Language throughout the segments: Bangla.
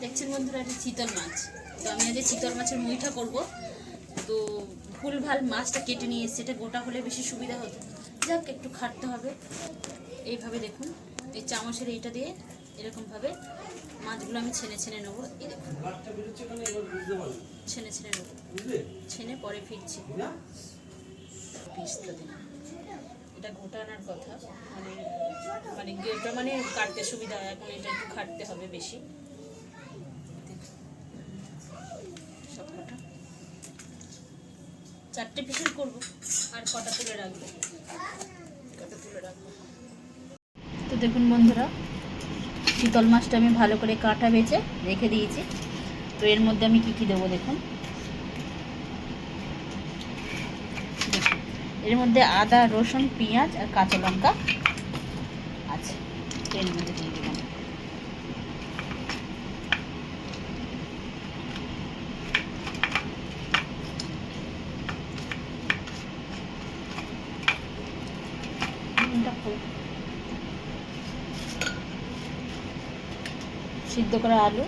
দেখছেন বন্ধুরা, এটা চিতল মাছ। তো আমি আজ চিতল মাছের মুইঠা করব। তো ভুলভাল মাছটা কেটে নিয়ে এসেছি, এটা গোটা হলে বেশি সুবিধা হতো, যাক একটু খাটতে হবে। এইভাবে দেখুন, এই চামচের এইটা দিয়ে এরকমভাবে মাছগুলো আমি ছেনে ছেনে নেবো। এই দেখুন ছেনে ছেনে নেবো, ছেনে পরে ফিরছি। পিসটা দিন, এটা গোটা আনার কথা, মানে মানে এটা মানে কাটতে সুবিধা হয়। এখন এটা একটু খাটতে হবে বেশি। সবকটা 4টে পিসের করবো, আর কটা তুলে রাখবো, তো দেখুন বন্ধুরা, চিতল মাছটা আমি ভালো করে কাটা বেছে রেখে দিয়েছি। তো এর মধ্যে আমি কি কি দেবো দেখুন। এর মধ্যে আদা, রসুন, পেঁয়াজ আর কাঁচা লঙ্কা আছে, এর মধ্যে দিয়ে দিলাম। সিদ্ধ করা আলু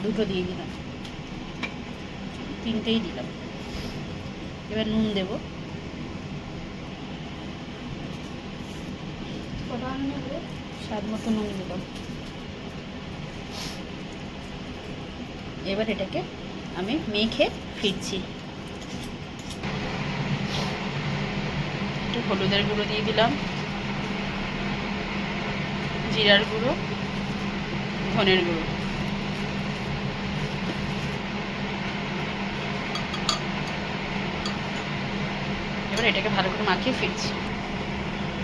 দুটো দিয়ে দিলাম, 3টেই দিলাম। এবার নুন দেব, স্বাদ মতো নুন দিলাম। এবার এটাকে আমি মেখে ফিরছি। একটু হলুদের গুঁড়ো দিয়ে দিলাম, জিরার গুঁড়ো, ধনের গুঁড়ো। এবার এটাকে ভালো করে মাখিয়ে ফিরছি।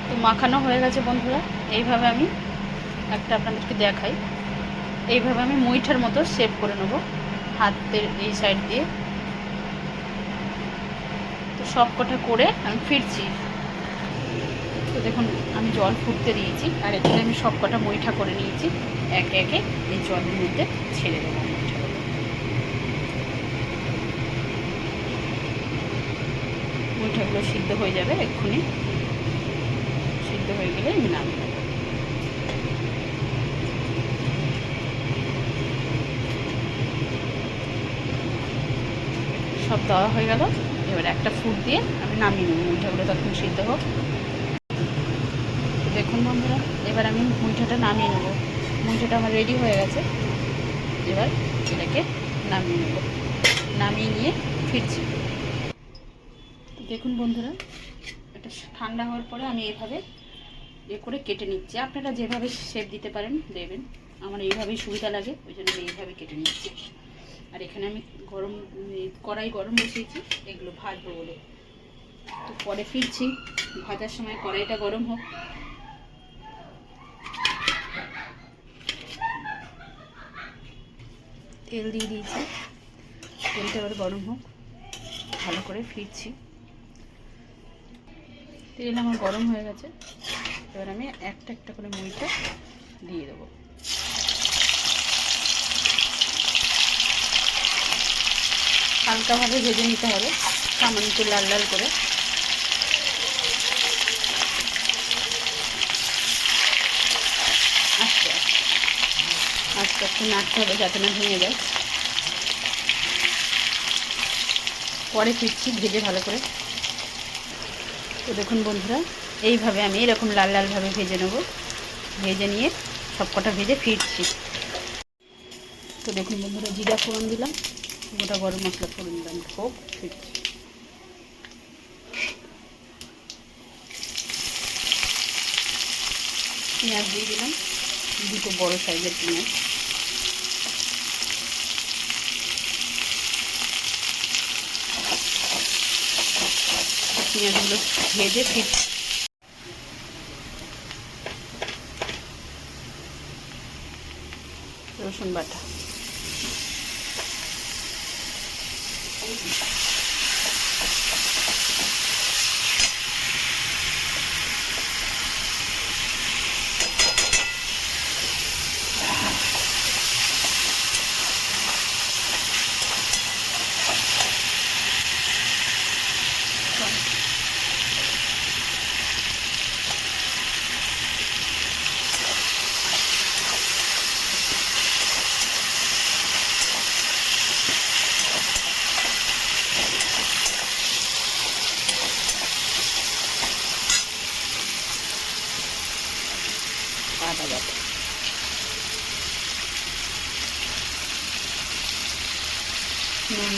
তো মাখানো হয়ে গেছে বন্ধুরা। এইভাবে আমি একটা আপনাদেরকে দেখাই, এইভাবে আমি মুইঠার মতো শেপ করে নেব হাতের এই সাইড দিয়ে। তো সব কটা করে আমি ফিরছি। তো দেখুন, আমি জল ফুটতে দিয়েছি, আর এখানে আমি সব কটা মুইঠা করে নিয়েছি। একে একে এই জলের মধ্যে ছেড়ে দেবো মুইঠাগুলো। মুইঠাগুলো সিদ্ধ হয়ে যাবে এক্ষুনি, সিদ্ধ হয়ে গেলে আমি নামিয়ে নেব। সব দেওয়া হয়ে গেল। এবার একটা ফুট দিয়ে আমি নামিয়ে নেব, মুইঠাগুলো তখন সিদ্ধ হোক। দেখুন বন্ধুরা, এবার আমি মুইঠাটা নামিয়ে নেব। মুইঠাটা আমার রেডি হয়ে গেছে। এবার এটাকে নামিয়ে নেব, নামিয়ে নিয়ে ফিরছি। দেখুন বন্ধুরা, এটা ঠান্ডা হওয়ার পরে আমি এভাবে করে কেটে নিচ্ছি। আপনারা যেভাবে শেপ দিতে পারেন দেবেন, আমার এইভাবেই সুবিধা লাগে, ওই জন্য আমি এইভাবে কেটে নিচ্ছি। আর এখানে আমি কড়াই গরম বসিয়েছি এগুলো ভাজবো বলে। তো পরে ফিরছি, ভাজার সময় কড়াইটা গরম হোক। তেল দিয়ে দিয়েছি, তেলটা এবার গরম হোক, ভালো করে ফিরছি। তেল আমার গরম হয়ে গেছে। এবার আমি একটা একটা করে মুইটা দিয়ে দেবো। হালকাভাবে ভেজে নিতে হবে, সামান্য একটু লাল লাল করে। আস্তে আস্তে আস্তে নাড়তে হবে যাতে না ভেঙে যায়। পরে ফিরছি ভেজে ভালো করে। তো দেখুন বন্ধুরা, এইভাবে আমি এরকম লাল লালভাবে ভেজে নেব। ভেজে নিয়ে সব কটা ভেজে ফিরছি। তো দেখুন বন্ধুরা, জিরা ফোড়ন দিলাম, গোটা গরম মশলা ফোড়ন দিলাম, হোক ফিরছি। পেঁয়াজ দিয়ে দিলাম, দুটো বড় সাইজের পেঁয়াজ। পেঁয়াজগুলো ভেজে ফিরছি। রসুন বাটা, আদা বাটা, নুন,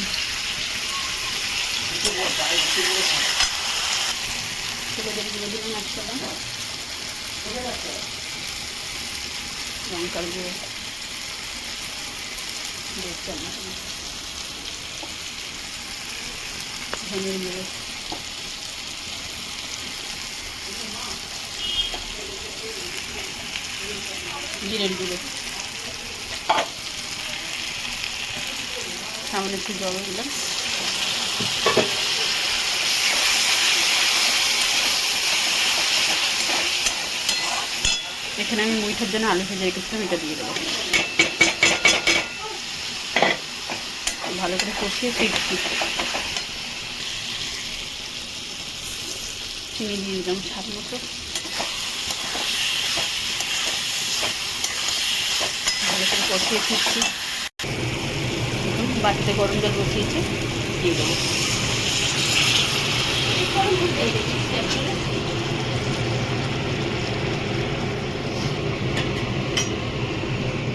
ছেলেদের গুঁড়ো দিলাম 1 চামচ, লঙ্কার গুঁড়ো 1.5 চামচ, ধনের গুঁড়ো, জিরের গুঁড়ো, সামান্য একটু জল দিলাম। এখানে আমি মুইঠার জন্য আলু ভেজে রেখেছিলাম, এটা দিয়ে দেবো। ভালো করে কষিয়ে ফিরছি, চিনি দিয়ে দিলাম স্বাদ মতো। ভালো করে কষিয়ে ফিরছি। বাটিতে গরম জল বসিয়েছি, দিয়ে দেবো।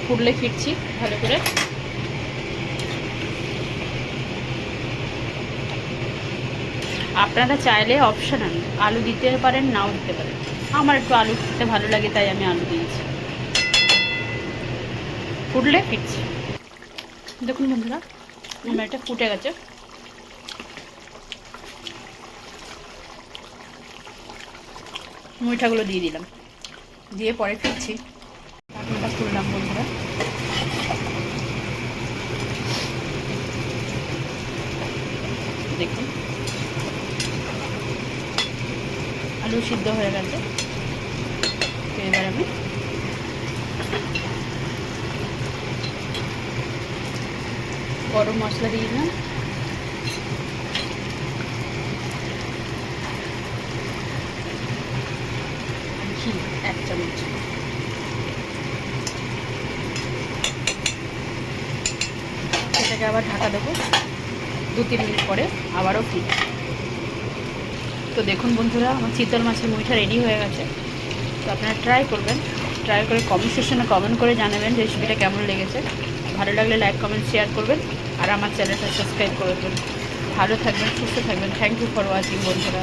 ফুটলে ফিরছি ভালো করে। আপনারা চাইলে অপশনাল আলু দিতে পারেন, নাও দিতে পারেন। আমার একটু আলু খেতে ভালো লাগে, তাই আমি আলু দিয়েছি। ফুটলে ফিরছি। দেখুন বন্ধুরা, আমার এটা ফুটে গেছে। মুইঠাগুলো দিয়ে দিলাম, দিয়ে পরে ফিরছি। ঢাকনাটা খুললাম বন্ধুরা। দেখুন আলু সিদ্ধ হয়ে গেছে। তো এবার আমি গরম মশলা দিয়ে দিলাম, ঘি 1 চামচ, এটাকে আবার ঢাকা দেবো। 2-3 মিনিট পরে আবারও ফিরি। তো দেখুন বন্ধুরা, আমার চিতল মাছের মুইঠা রেডি হয়ে গেছে। তো আপনারা ট্রাই করবেন, ট্রাই করে কমেন্ট সেকশনে কমেন্ট করে জানাবেন রেসিপিটা কেমন লেগেছে। ভালো লাগলে লাইক কমেন্ট শেয়ার করবেন, আর আমার চ্যানেলটা সাবস্ক্রাইব করবেন। ভালো থাকবেন, সুস্থ থাকবেন। থ্যাংক ইউ ফর ওয়াচিং বন্ধুরা।